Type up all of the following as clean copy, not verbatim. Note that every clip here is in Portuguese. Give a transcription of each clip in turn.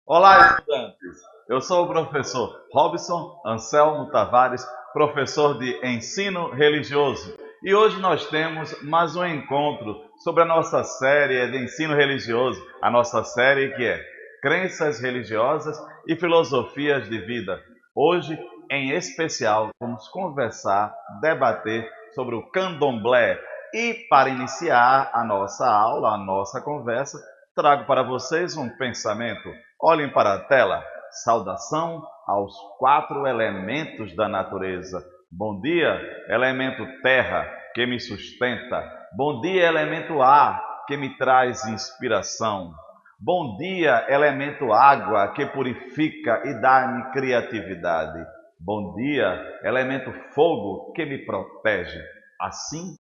Olá, estudantes! Eu sou o professor Robson Anselmo Tavares, professor de ensino religioso. E hoje nós temos mais um encontro sobre a nossa série de ensino religioso, a nossa série que é Crenças Religiosas e Filosofias de Vida. Hoje, em especial, vamos conversar, debater sobre o candomblé. E para iniciar a nossa aula, a nossa conversa, trago para vocês um pensamento. Olhem para a tela. Saudação aos quatro elementos da natureza. Bom dia, elemento terra, que me sustenta. Bom dia, elemento ar, que me traz inspiração. Bom dia, elemento água, que purifica e dá-me criatividade. Bom dia, elemento fogo, que me protege. Assim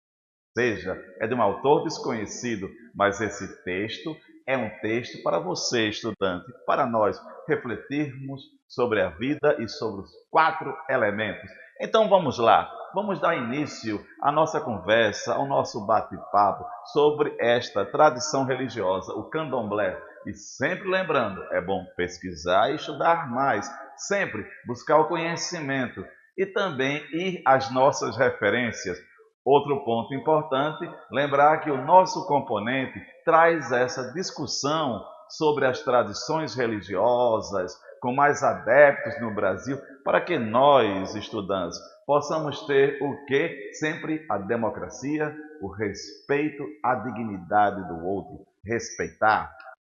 seja, é de um autor desconhecido, mas esse texto é um texto para você, estudante, para nós refletirmos sobre a vida e sobre os quatro elementos. Então vamos lá, vamos dar início à nossa conversa, ao nosso bate-papo sobre esta tradição religiosa, o candomblé. E sempre lembrando, é bom pesquisar e estudar mais, sempre buscar o conhecimento e também ir às nossas referências. Outro ponto importante, lembrar que o nosso componente traz essa discussão sobre as tradições religiosas, com mais adeptos no Brasil, para que nós, estudantes, possamos ter o que? Sempre a democracia, o respeito à dignidade do outro. Respeitar.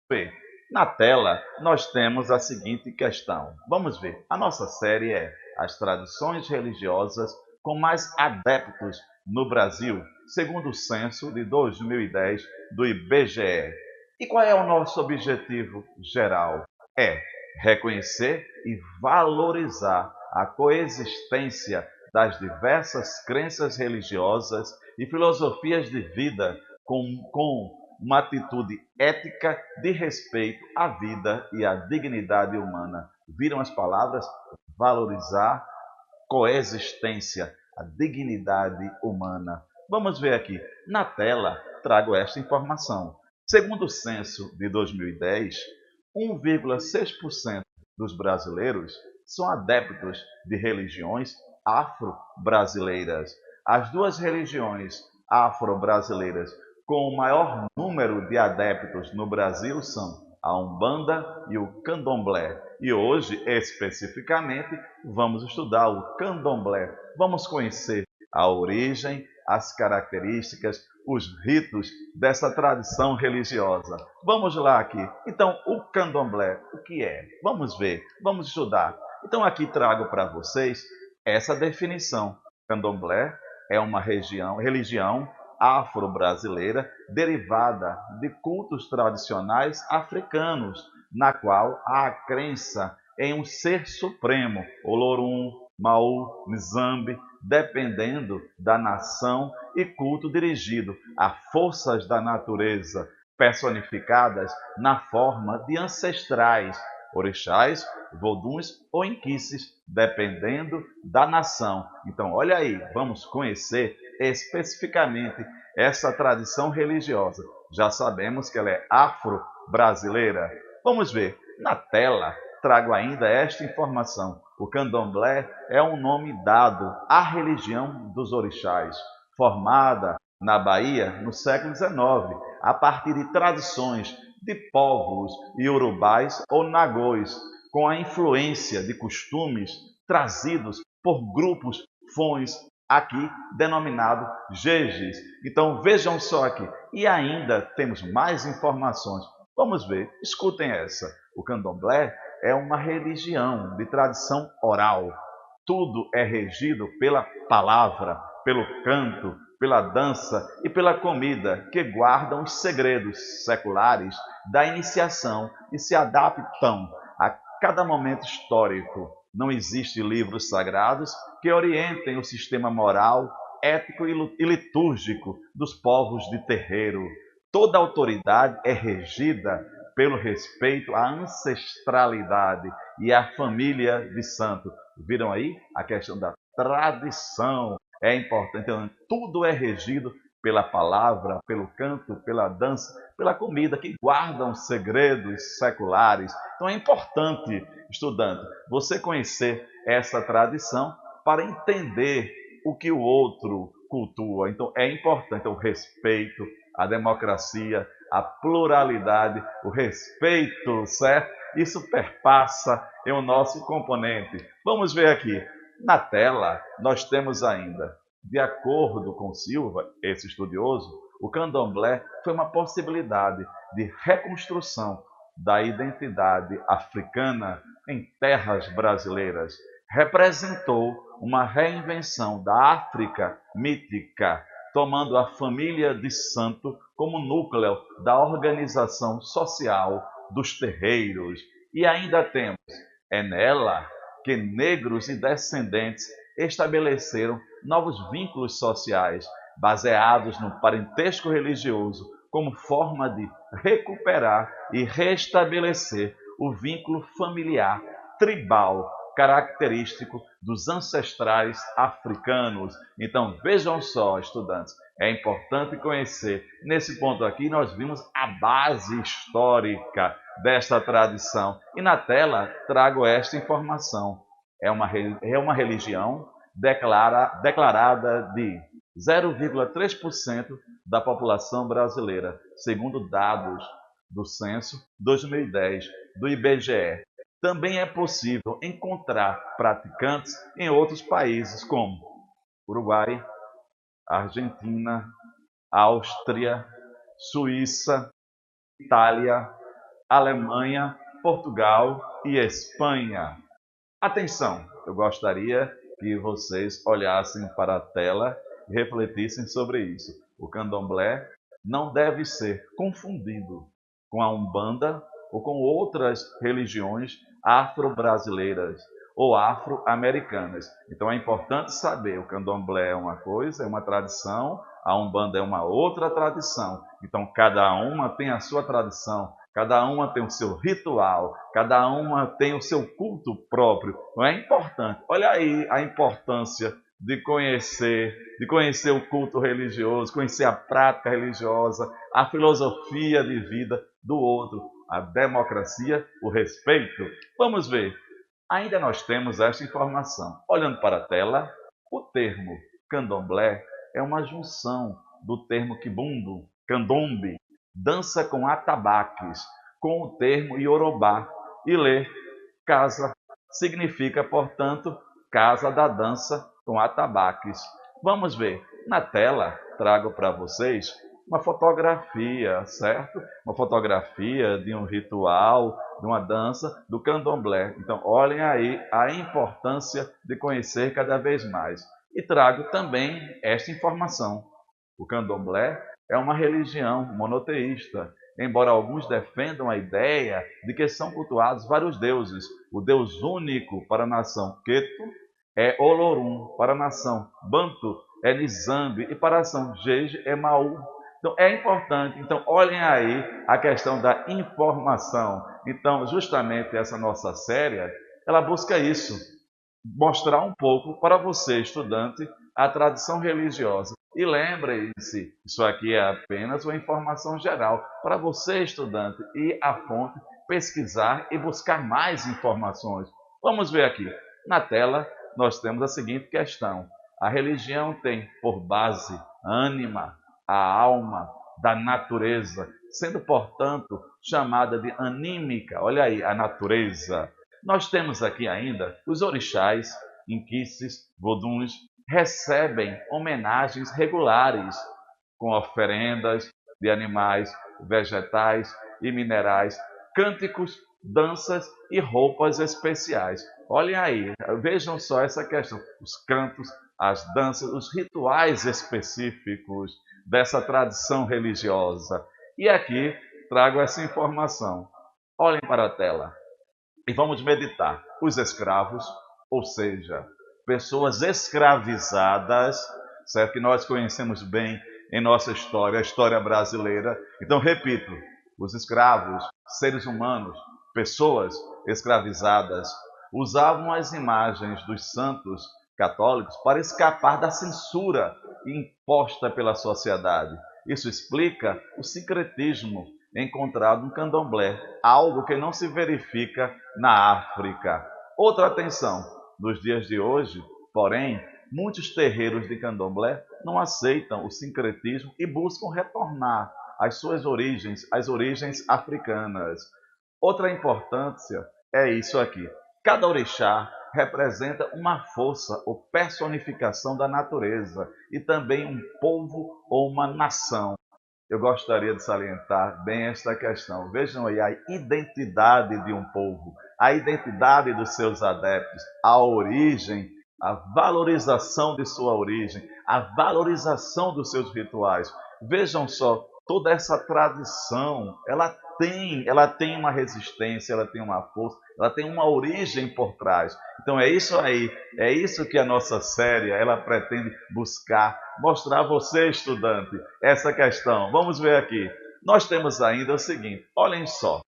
Bem, na tela nós temos a seguinte questão. Vamos ver. A nossa série é As Tradições Religiosas com Mais Adeptos no Brasil, segundo o censo de 2010 do IBGE. E qual é o nosso objetivo geral? É reconhecer e valorizar a coexistência das diversas crenças religiosas e filosofias de vida com uma atitude ética de respeito à vida e à dignidade humana. Viram as palavras? Valorizar, coexistência, a dignidade humana. Vamos ver aqui. Na tela, trago esta informação. Segundo o censo de 2010, 1,6% dos brasileiros são adeptos de religiões afro-brasileiras. As duas religiões afro-brasileiras com o maior número de adeptos no Brasil são a Umbanda e o Candomblé. E hoje, especificamente, vamos estudar o Candomblé. Vamos conhecer a origem, as características, os ritos dessa tradição religiosa. Vamos lá aqui. Então, o Candomblé, o que é? Vamos ver, vamos estudar. Então, aqui trago para vocês essa definição. Candomblé é uma religião afro-brasileira derivada de cultos tradicionais africanos, na qual há a crença em um ser supremo, Olorum, Mau, Nzambi, dependendo da nação e culto dirigido a forças da natureza, personificadas na forma de ancestrais, orixás, voduns ou inquices, dependendo da nação. Então, olha aí, vamos conhecer especificamente essa tradição religiosa. Já sabemos que ela é afro-brasileira. Vamos ver. Na tela, trago ainda esta informação. O candomblé é um nome dado à religião dos orixás, formada na Bahia no século XIX, a partir de tradições de povos iorubais ou nagôs, com a influência de costumes trazidos por grupos fões, aqui denominado jejes. Então vejam só aqui. E ainda temos mais informações. Vamos ver, escutem essa. O candomblé é uma religião de tradição oral. Tudo é regido pela palavra, pelo canto, pela dança e pela comida, que guardam os segredos seculares da iniciação e se adaptam a cada momento histórico. Não existem livros sagrados que orientem o sistema moral, ético e litúrgico dos povos de terreiro. Toda autoridade é regida pelo respeito à ancestralidade e à família de santo. Viram aí a questão da tradição? É importante. Então, tudo é regido pela palavra, pelo canto, pela dança, pela comida, que guardam segredos seculares. Então é importante, estudante, você conhecer essa tradição para entender o que o outro cultua. Então é importante o respeito, a democracia, a pluralidade, o respeito, certo? Isso perpassa em o nosso componente. Vamos ver aqui. Na tela, nós temos ainda, de acordo com Silva, esse estudioso, o candomblé foi uma possibilidade de reconstrução da identidade africana em terras brasileiras. Representou uma reinvenção da África mítica, tomando a família de santo como núcleo da organização social dos terreiros. E ainda temos, é nela que negros e descendentes estabeleceram novos vínculos sociais, baseados no parentesco religioso, como forma de recuperar e restabelecer o vínculo familiar tribal característico dos ancestrais africanos. Então, vejam só, estudantes, é importante conhecer. Nesse ponto aqui, nós vimos a base histórica desta tradição. E na tela, trago esta informação. É uma religião declarada de 0,3% da população brasileira, segundo dados do Censo 2010 do IBGE. Também é possível encontrar praticantes em outros países, como Uruguai, Argentina, Áustria, Suíça, Itália, Alemanha, Portugal e Espanha. Atenção, eu gostaria que vocês olhassem para a tela e refletissem sobre isso. O candomblé não deve ser confundido com a Umbanda ou com outras religiões afro-brasileiras ou afro-americanas. Então é importante saber, o candomblé é uma coisa, é uma tradição, a Umbanda é uma outra tradição. Então cada uma tem a sua tradição, cada uma tem o seu ritual, cada uma tem o seu culto próprio. Não é importante? Olha aí a importância de conhecer o culto religioso, conhecer a prática religiosa, a filosofia de vida do outro, a democracia, o respeito. Vamos ver. Ainda nós temos esta informação. Olhando para a tela, o termo candomblé é uma junção do termo quibundo, candombe, dança com atabaques, com o termo iorubá, e lê casa significa, portanto, casa da dança com atabaques. Vamos ver. Na tela, trago para vocês uma fotografia, certo? Uma fotografia de um ritual, de uma dança do candomblé. Então, olhem aí a importância de conhecer cada vez mais. E trago também esta informação. O candomblé é uma religião monoteísta, embora alguns defendam a ideia de que são cultuados vários deuses. O Deus único para a nação Queto é Olorum, para a nação Banto é Nizambi e para a nação Jeje é Maú. Então é importante, olhem aí a questão da informação. Então, justamente essa nossa série, ela busca isso, mostrar um pouco para você, estudante, a tradição religiosa. E lembre-se, isso aqui é apenas uma informação geral para você, estudante, ir à fonte, pesquisar e buscar mais informações. Vamos ver aqui. Na tela, nós temos a seguinte questão. A religião tem por base a ânima, a alma da natureza, sendo, portanto, chamada de anímica. Olha aí, a natureza. Nós temos aqui ainda os orixás, inquices, voduns, recebem homenagens regulares, com oferendas de animais, vegetais e minerais, cânticos, danças e roupas especiais. Olhem aí, vejam só essa questão, os cantos, as danças, os rituais específicos dessa tradição religiosa. E aqui trago essa informação. Olhem para a tela e vamos meditar. Os escravos, ou seja, pessoas escravizadas, certo? Que nós conhecemos bem em nossa história, a história brasileira. Então, repito, os escravos, seres humanos, pessoas escravizadas, usavam as imagens dos santos católicos para escapar da censura imposta pela sociedade. Isso explica o sincretismo encontrado no candomblé, algo que não se verifica na África. Outra atenção, nos dias de hoje, porém, muitos terreiros de candomblé não aceitam o sincretismo e buscam retornar às suas origens, às origens africanas. Outra importância é isso aqui. Cada orixá representa uma força ou personificação da natureza e também um povo ou uma nação. Eu gostaria de salientar bem esta questão. Vejam aí a identidade de um povo, a identidade dos seus adeptos, a origem, a valorização de sua origem, a valorização dos seus rituais. Vejam só, toda essa tradição, ela tem uma resistência, ela tem uma força, ela tem uma origem por trás. Então é isso aí, é isso que a nossa série ela pretende buscar, mostrar a você, estudante, essa questão. Vamos ver aqui. Nós temos ainda o seguinte, olhem só,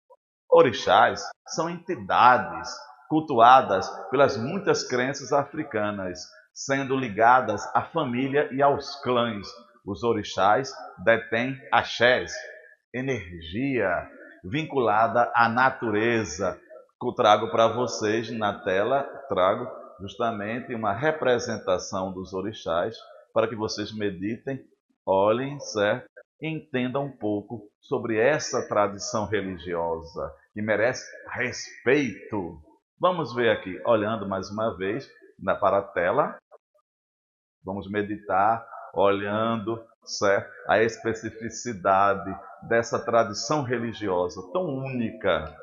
orixás são entidades cultuadas pelas muitas crenças africanas, sendo ligadas à família e aos clãs. Os orixás detêm axés, energia vinculada à natureza. Que eu trago para vocês na tela, trago justamente uma representação dos orixás para que vocês meditem, olhem, certo? E entendam um pouco sobre essa tradição religiosa que merece respeito. Vamos ver aqui, olhando mais uma vez para a tela, vamos meditar, olhando, certo, a especificidade dessa tradição religiosa tão única.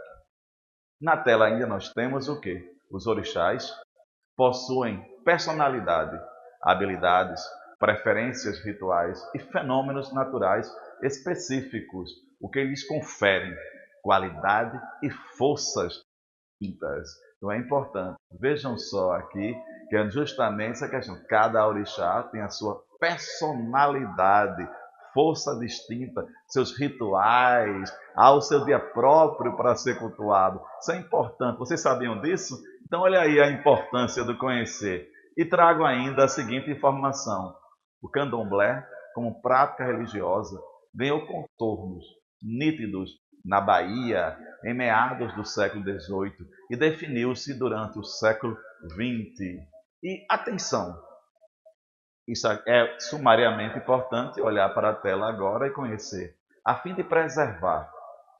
Na tela ainda nós temos o quê? Os orixás possuem personalidade, habilidades, preferências rituais e fenômenos naturais específicos, o que lhes conferem qualidade e forças distintas. Então é importante. Vejam só aqui que é justamente essa questão. Cada orixá tem a sua personalidade, força distinta, seus rituais, há o seu dia próprio para ser cultuado. Isso é importante. Vocês sabiam disso? Então olha aí a importância do conhecer. E trago ainda a seguinte informação. O candomblé, como prática religiosa, ganhou contornos nítidos na Bahia em meados do século XVIII e definiu-se durante o século XX. E atenção, isso é sumariamente importante olhar para a tela agora e conhecer. A fim de preservar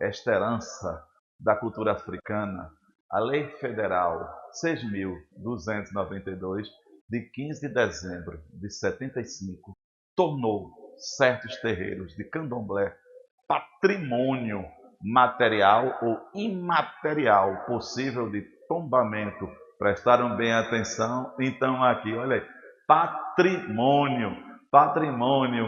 esta herança da cultura africana, a Lei Federal 6.292, de 15 de dezembro de 75, tornou certos terreiros de candomblé patrimônio material ou imaterial possível de tombamento. Prestaram bem atenção? Então aqui, olha aí, patrimônio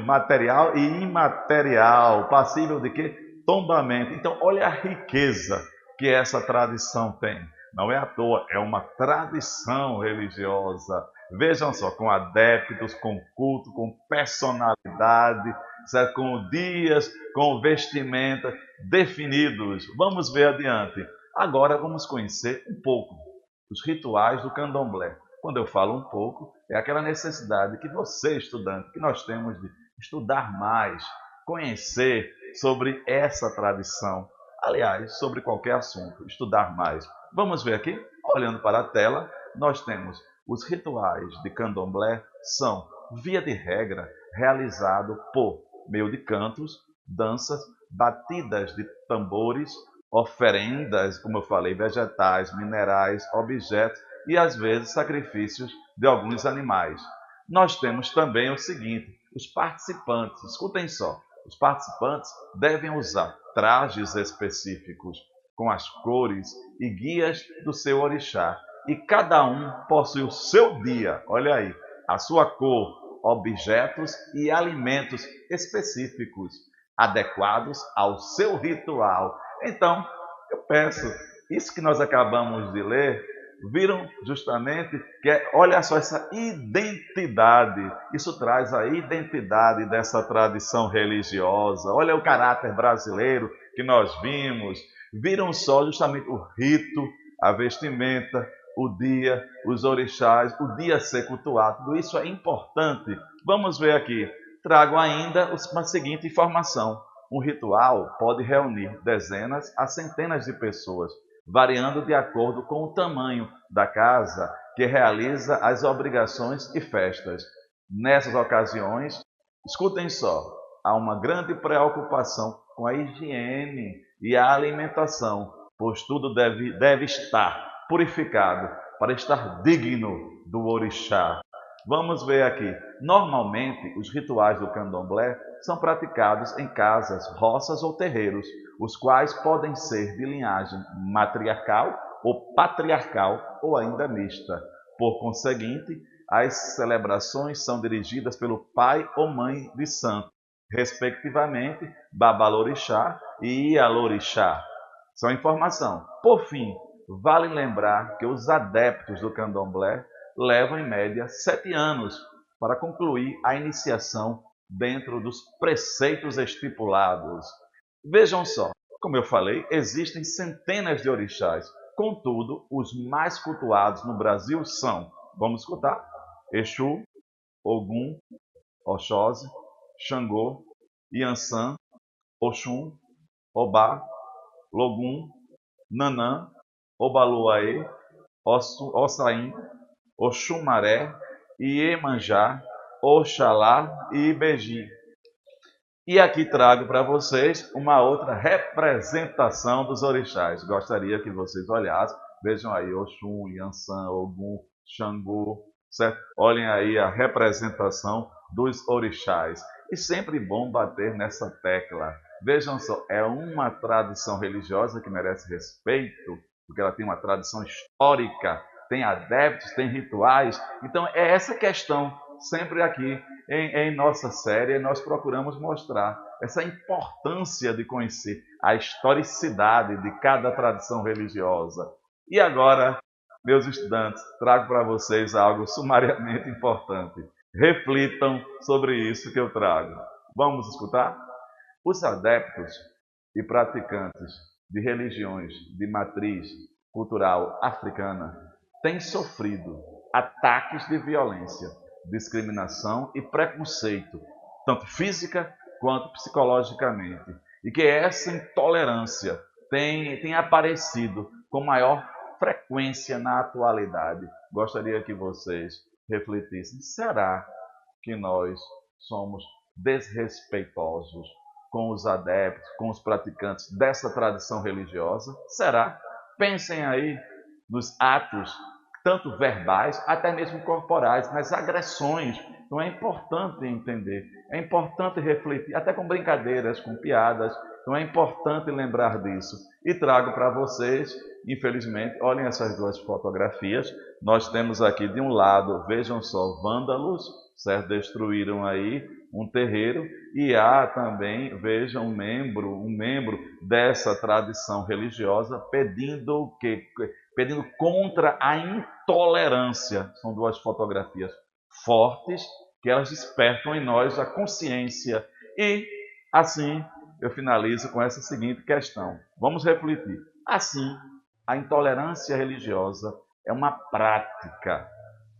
material e imaterial, passível de quê? Tombamento. Então olha a riqueza que essa tradição tem. Não é à toa, é uma tradição religiosa. Vejam só, com adeptos, com culto, com personalidade, certo? Com dias, com vestimenta definidos. Vamos ver adiante. Agora vamos conhecer um pouco os rituais do candomblé. Quando eu falo um pouco, é aquela necessidade que você, estudante, que nós temos de estudar mais, conhecer sobre essa tradição. Aliás, sobre qualquer assunto, estudar mais. Vamos ver aqui, olhando para a tela, nós temos os rituais de candomblé são, via de regra, realizados por meio de cantos, danças, batidas de tambores, oferendas, como eu falei, vegetais, minerais, objetos e às vezes sacrifícios de alguns animais. Nós temos também o seguinte, os participantes, escutem só, os participantes devem usar trajes específicos com as cores e guias do seu orixá. E cada um possui o seu dia, olha aí, a sua cor, objetos e alimentos específicos, adequados ao seu ritual. Então, eu peço, isso que nós acabamos de ler, viram justamente que olha só essa identidade, isso traz a identidade dessa tradição religiosa. Olha o caráter brasileiro que nós vimos, viram só justamente o rito, a vestimenta, o dia, os orixás, o dia ser cultuado, tudo isso é importante. Vamos ver aqui. Trago ainda uma seguinte informação. Um ritual pode reunir dezenas a centenas de pessoas, variando de acordo com o tamanho da casa que realiza as obrigações e festas. Nessas ocasiões, escutem só, há uma grande preocupação com a higiene e a alimentação, pois tudo deve estar purificado para estar digno do orixá. Vamos ver aqui. Normalmente, os rituais do candomblé são praticados em casas, roças ou terreiros, os quais podem ser de linhagem matriarcal ou patriarcal ou ainda mista. Por conseguinte, as celebrações são dirigidas pelo pai ou mãe de santo, respectivamente, Babalorixá e Ialorixá. Só informação. Por fim, vale lembrar que os adeptos do candomblé levam em média 7 anos para concluir a iniciação dentro dos preceitos estipulados. Vejam só, como eu falei, existem centenas de orixás. Contudo, os mais cultuados no Brasil são, vamos escutar, Exu, Ogum, Oxóssi, Xangô, Iansã, Oxum, Obá, Logum, Nanã, Obaluaê, Ossain, Oxumaré, Iemanjá, Oxalá e Ibeji. E aqui trago para vocês uma outra representação dos orixás. Gostaria que vocês olhassem, vejam aí Oxum, Iansã, Ogum, Xangô, certo? Olhem aí a representação dos orixás. E sempre bom bater nessa tecla. Vejam só, é uma tradição religiosa que merece respeito, porque ela tem uma tradição histórica, tem adeptos, tem rituais. Então é essa questão sempre aqui em nossa série nós procuramos mostrar essa importância de conhecer a historicidade de cada tradição religiosa. E agora, meus estudantes, trago para vocês algo sumariamente importante. Reflitam sobre isso que eu trago. Vamos escutar? Os adeptos e praticantes de religiões de matriz cultural africana têm sofrido ataques de violência, discriminação e preconceito, tanto física quanto psicologicamente, e que essa intolerância tem aparecido com maior frequência na atualidade. Gostaria que vocês refletissem: será que nós somos desrespeitosos com os adeptos, com os praticantes dessa tradição religiosa? Será? Pensem aí nos atos, tanto verbais, até mesmo corporais, nas agressões. Então é importante entender, é importante refletir, até com brincadeiras, com piadas. Então é importante lembrar disso. E trago para vocês, infelizmente, olhem essas duas fotografias. Nós temos aqui de um lado, vejam só, vândalos, certo? Destruíram aí um terreiro, e há também, vejam, um membro dessa tradição religiosa pedindo o quê? Pedindo contra a intolerância. São duas fotografias fortes que elas despertam em nós a consciência. E assim eu finalizo com essa seguinte questão. Vamos refletir. Assim, a intolerância religiosa é uma prática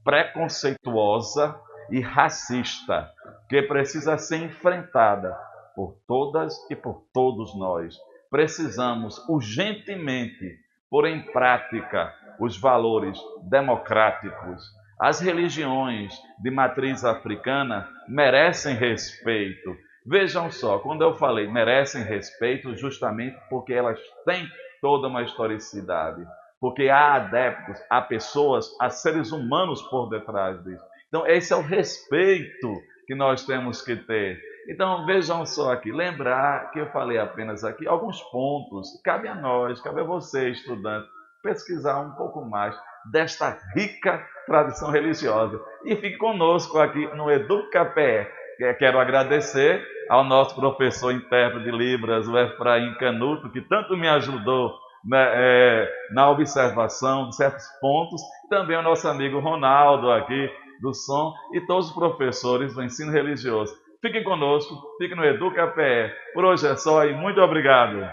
preconceituosa e racista que precisa ser enfrentada por todas e por todos nós. Precisamos urgentemente pôr em prática os valores democráticos. As religiões de matriz africana merecem respeito. Vejam só, quando eu falei merecem respeito, justamente porque elas têm toda uma historicidade, porque há adeptos, há pessoas, há seres humanos por detrás disso. Então esse é o respeito que nós temos que ter. Então vejam só aqui, lembrar que eu falei apenas aqui alguns pontos. Cabe a nós, cabe a você, estudante, pesquisar um pouco mais desta rica tradição religiosa. E fique conosco aqui no EducaPE. Quero agradecer ao nosso professor intérprete de Libras, o Efraim Canuto, que tanto me ajudou na observação de certos pontos. Também ao nosso amigo Ronaldo aqui do som e todos os professores do ensino religioso. Fiquem conosco, fiquem no EducaPE. Por hoje é só e muito obrigado.